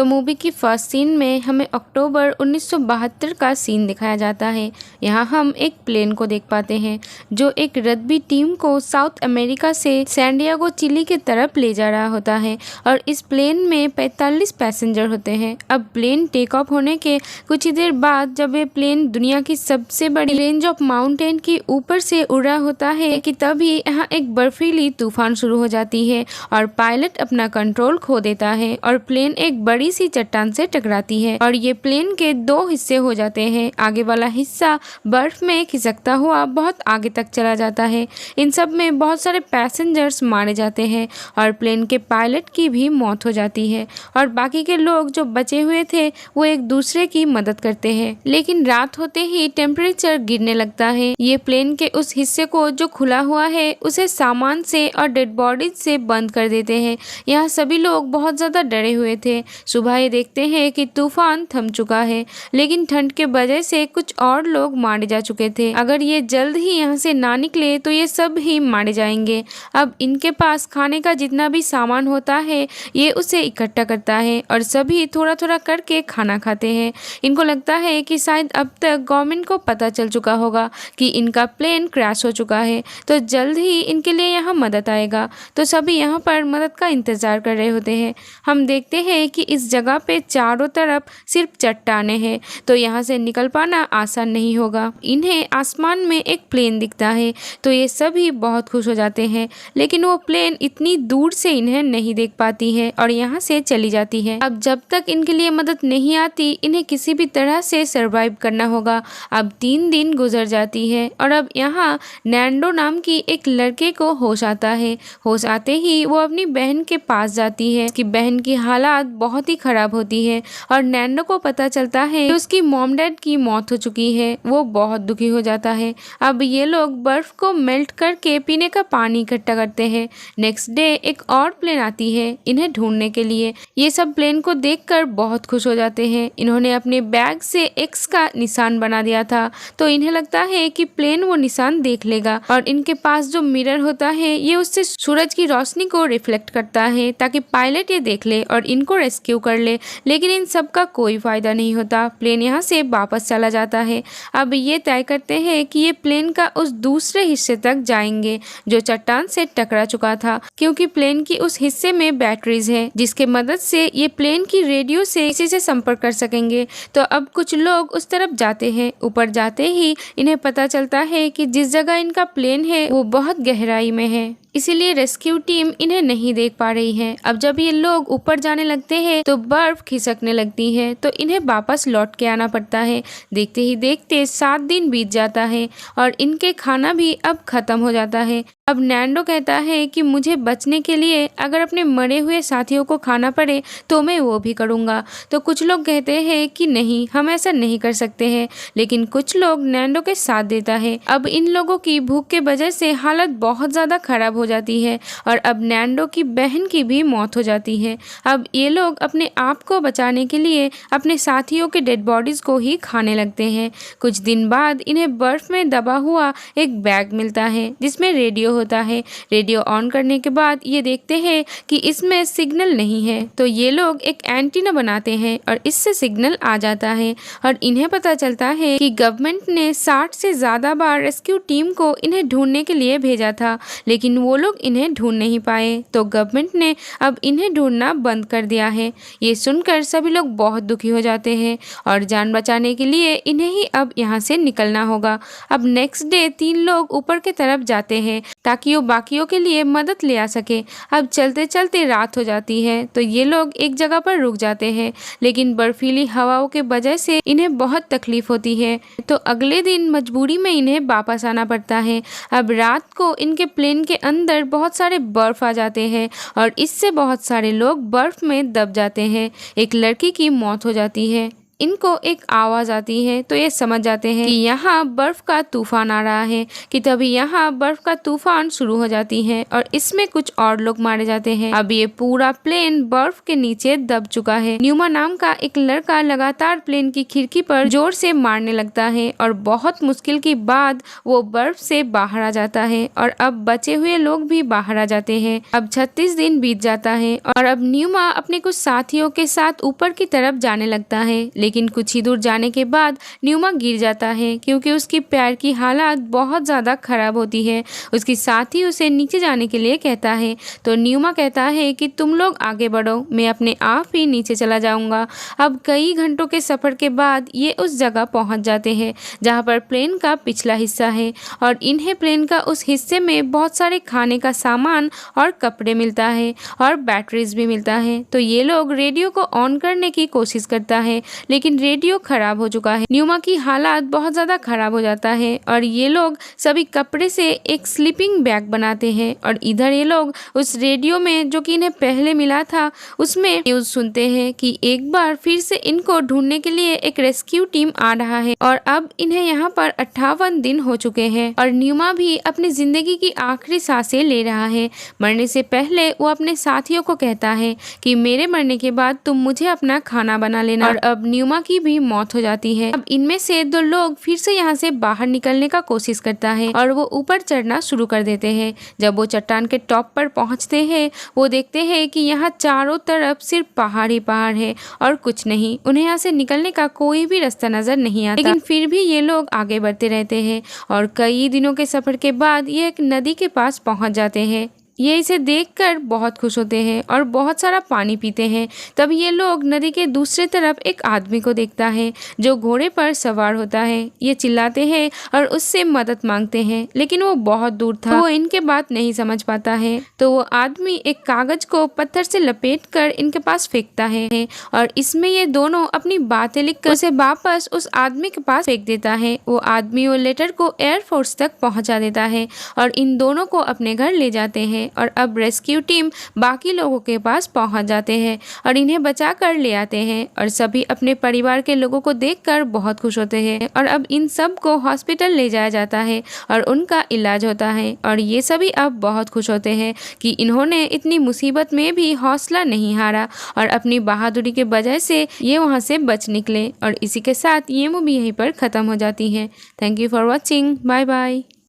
तो मूवी की first scene में हमें अक्टूबर 1972 का सीन दिखाया जाता है। यहाँ हम एक प्लेन को देख पाते हैं जो एक रग्बी टीम को साउथ अमेरिका से सैन डिएगो चिली की तरफ ले जा रहा होता है और इस प्लेन में 45 पैसेंजर होते हैं। अब प्लेन टेक ऑफ होने के कुछ ही देर बाद जब ये प्लेन दुनिया की सबसे बड़ी रेंज ऑफ माउंटेन की ऊपर से उड़ रहा होता है कि तभी यहाँ एक बर्फीली तूफान शुरू हो जाती है और पायलट अपना कंट्रोल खो देता है और प्लेन एक बड़ी सी चट्टान से टकराती है और ये प्लेन के दो हिस्से हो जाते हैं। आगे वाला हिस्सा बर्फ में खिसकता हुआ बहुत आगे तक चला जाता है। इन सब में बहुत सारे पैसेंजर्स मारे जाते हैं और प्लेन के पायलट की भी मौत हो जाती है और बाकी के लोग जो बचे हुए थे वो एक दूसरे की मदद करते हैं। लेकिन रात होते ही टेम्परेचर गिरने लगता है। ये प्लेन के उस हिस्से को जो खुला हुआ है उसे सामान से और डेड बॉडीज से बंद कर देते हैं। यहाँ सभी लोग बहुत ज़्यादा डरे हुए थे। सुबह ये देखते हैं कि तूफान थम चुका है लेकिन ठंड के वजह से कुछ और लोग मारे जा चुके थे। अगर ये जल्द ही यहाँ से ना निकले तो ये सब ही मारे जाएंगे। अब इनके पास खाने का जितना भी सामान होता है ये उसे इकट्ठा करता है और सभी थोड़ा थोड़ा करके खाना खाते हैं। इनको लगता है कि शायद अब तक गवर्नमेंट को पता चल चुका होगा कि इनका प्लेन क्रैश हो चुका है तो जल्द ही इनके लिए यहाँ मदद आएगा। तो सभी यहाँ पर मदद का इंतज़ार कर रहे होते हैं। हम देखते हैं कि इस जगह पे चारों तरफ सिर्फ चट्टानें हैं तो यहाँ से निकल पाना आसान नहीं होगा। इन्हें आसमान में एक प्लेन दिखता है तो ये सभी बहुत खुश हो जाते हैं लेकिन वो प्लेन इतनी दूर से इन्हें नहीं देख पाती है और यहाँ से चली जाती है। अब जब तक इनके लिए मदद नहीं आती इन्हें किसी भी तरह से सरवाइव करना होगा। अब 3 दिन गुजर जाती है और अब यहाँ नैंडो नाम की एक लड़के को होश आता है। होश आते ही वो अपनी बहन के पास जाती है। उसकी बहन की हालात बहुत ही खराब होती है और नैंडो को पता चलता है कि उसकी मॉम डैड की मौत हो चुकी है। वो बहुत दुखी हो जाता है। अब ये लोग बर्फ को मेल्ट करके पीने का पानी इकट्ठा करते हैं। नेक्स्ट डे एक और प्लेन आती है इन्हें ढूंढने के लिए। ये सब प्लेन को देखकर बहुत खुश हो जाते हैं। इन्होंने अपने बैग से एक्स का निशान बना दिया था तो इन्हें लगता है कि प्लेन वो निशान देख लेगा और इनके पास जो मिरर होता है ये उससे सूरज की रोशनी को रिफ्लेक्ट करता है ताकि पायलट ये देख ले और इनको रेस्क्यू कर ले। लेकिन इन सब का कोई फायदा नहीं होता। प्लेन यहाँ से वापस चला जाता है। अब ये तय करते हैं कि ये प्लेन का उस दूसरे हिस्से तक जाएंगे जो चट्टान से टकरा चुका था क्योंकि प्लेन की उस हिस्से में बैटरीज है जिसके मदद से ये प्लेन की रेडियो से किसी से संपर्क कर सकेंगे। तो अब कुछ लोग उस तरफ जाते हैं। ऊपर जाते ही इन्हें पता चलता है कि जिस जगह इनका प्लेन है वो बहुत गहराई में है इसीलिए रेस्क्यू टीम इन्हें नहीं देख पा रही है। अब जब ये लोग ऊपर जाने लगते हैं तो बर्फ खिसकने लगती है तो इन्हें वापस लौट के आना पड़ता है। देखते ही देखते 7 दिन बीत जाता है और इनके खाना भी अब खत्म हो जाता है। अब नैंडो कहता है कि मुझे बचने के लिए अगर अपने मरे हुए साथियों को खाना पड़े तो मैं वो भी करूँगा। तो कुछ लोग कहते हैं कि नहीं हम ऐसा नहीं कर सकते हैं लेकिन कुछ लोग नैंडो के साथ देता है। अब इन लोगों की भूख के वजह से हालत बहुत ज़्यादा खराब हो जाती है और अब नैंडो की बहन की भी मौत हो जाती है। अब ये लोग अपने आप को बचाने के लिए अपने साथियों के डेड बॉडीज को ही खाने लगते हैं। कुछ दिन बाद इन्हें बर्फ में दबा हुआ एक बैग मिलता है जिसमें रेडियो होता है। रेडियो ऑन करने के बाद ये देखते हैं कि इसमें सिग्नल नहीं है तो ये लोग एक एंटीना बनाते हैं और इससे सिग्नल आ जाता है और इन्हें पता चलता है कि गवर्नमेंट ने 60 से ज़्यादा बार रेस्क्यू टीम को इन्हें ढूंढने के लिए भेजा था लेकिन वो लोग इन्हें ढूंढ नहीं पाए तो गवर्नमेंट ने अब इन्हें ढूंढना बंद कर दिया है। ये सुनकर सभी लोग बहुत दुखी हो जाते हैं और जान बचाने के लिए इन्हें ही अब यहाँ से निकलना होगा। अब नेक्स्ट डे 3 लोग ऊपर की तरफ जाते हैं ताकि वो बाकियों के लिए मदद ले आ सके। अब चलते चलते रात हो जाती है तो ये लोग एक जगह पर रुक जाते हैं लेकिन बर्फीली हवाओं के वजह से इन्हें बहुत तकलीफ होती है तो अगले दिन मजबूरी में इन्हें वापस आना पड़ता है। अब रात को इनके प्लेन के अंदर बहुत सारे बर्फ आ जाते हैं और इससे बहुत सारे लोग बर्फ में दब जाते हैं। एक लड़की की मौत हो जाती है। इनको एक आवाज आती है तो ये समझ जाते हैं कि यहाँ बर्फ का तूफान आ रहा है कि तभी यहाँ बर्फ का तूफान शुरू हो जाती है और इसमें कुछ और लोग मारे जाते हैं। अब ये पूरा प्लेन बर्फ के नीचे दब चुका है। न्यूमा नाम का एक लड़का लगातार प्लेन की खिड़की पर जोर से मारने लगता है और बहुत मुश्किल के बाद वो बर्फ से बाहर आ जाता है और अब बचे हुए लोग भी बाहर आ जाते हैं। अब 36 दिन बीत जाता है और अब न्यूमा अपने कुछ साथियों के साथ ऊपर की तरफ जाने लगता है, लेकिन कुछ ही दूर जाने के बाद न्यूमा गिर जाता है क्योंकि उसकी पैर की हालत बहुत ज्यादा खराब होती है। उसकी साथी उसे नीचे जाने के लिए कहता है तो न्यूमा कहता है कि तुम लोग आगे बढ़ो, मैं अपने आप ही नीचे चला जाऊंगा। अब कई घंटों के सफर के बाद ये उस जगह पहुंच जाते हैं जहां पर प्लेन का पिछला हिस्सा है और इन्हें प्लेन का उस हिस्से में बहुत सारे खाने का सामान और कपड़े मिलता है और बैटरीज भी मिलता है। तो ये लोग रेडियो को ऑन करने की कोशिश करता है लेकिन रेडियो खराब हो चुका है। न्यूमा की हालत बहुत ज्यादा खराब हो जाता है और ये लोग सभी कपड़े से एक स्लीपिंग बैग बनाते हैं और इधर ये लोग उस रेडियो में जो कि इन्हें पहले मिला था उसमें न्यूज सुनते हैं कि एक बार फिर से इनको ढूंढने के लिए एक रेस्क्यू टीम आ रहा है और अब इन्हें यहाँ पर 58 दिन हो चुके हैं और न्यूमा भी अपनी जिंदगी की आखिरी सांसें ले रहा है। मरने से पहले वो अपने साथियों को कहता है कि मेरे मरने के बाद तुम मुझे अपना खाना बना लेना और अब न्यूमा की भी मौत हो जाती है। अब इनमें से 2 लोग फिर से यहाँ से बाहर निकलने का कोशिश करता है और वो ऊपर चढ़ना शुरू कर देते हैं। जब वो चट्टान के टॉप पर पहुँचते हैं वो देखते हैं कि यहाँ चारों तरफ सिर्फ पहाड़ ही पहाड़ है और कुछ नहीं। उन्हें यहाँ से निकलने का कोई भी रास्ता नजर नहीं आता, लेकिन फिर भी ये लोग आगे बढ़ते रहते हैं और कई दिनों के सफर के बाद ये एक नदी के पास पहुंच जाते हैं। ये इसे देखकर बहुत खुश होते हैं और बहुत सारा पानी पीते हैं। तब ये लोग नदी के दूसरे तरफ एक आदमी को देखता है जो घोड़े पर सवार होता है। ये चिल्लाते हैं और उससे मदद मांगते हैं लेकिन वो बहुत दूर था, वो इनके बात नहीं समझ पाता है। तो वो आदमी एक कागज को पत्थर से लपेटकर इनके पास फेंकता है और इसमें ये दोनों अपनी बातें लिखकर उसे वापस उस आदमी के पास फेंक देता है। वो आदमी वो लेटर को एयरफोर्स तक पहुंचा देता है और इन दोनों को अपने घर ले जाते हैं और अब रेस्क्यू टीम बाकी लोगों के पास पहुंच जाते हैं और इन्हें बचा कर ले आते हैं और सभी अपने परिवार के लोगों को देखकर बहुत खुश होते हैं और अब इन सब को हॉस्पिटल ले जाया जाता है और उनका इलाज होता है और ये सभी अब बहुत खुश होते हैं कि इन्होंने इतनी मुसीबत में भी हौसला नहीं हारा और अपनी बहादुरी के वजह से ये वहाँ से बच निकले। और इसी के साथ ये मूवी यहीं पर खत्म हो जाती है। Thank you for watching. Bye bye.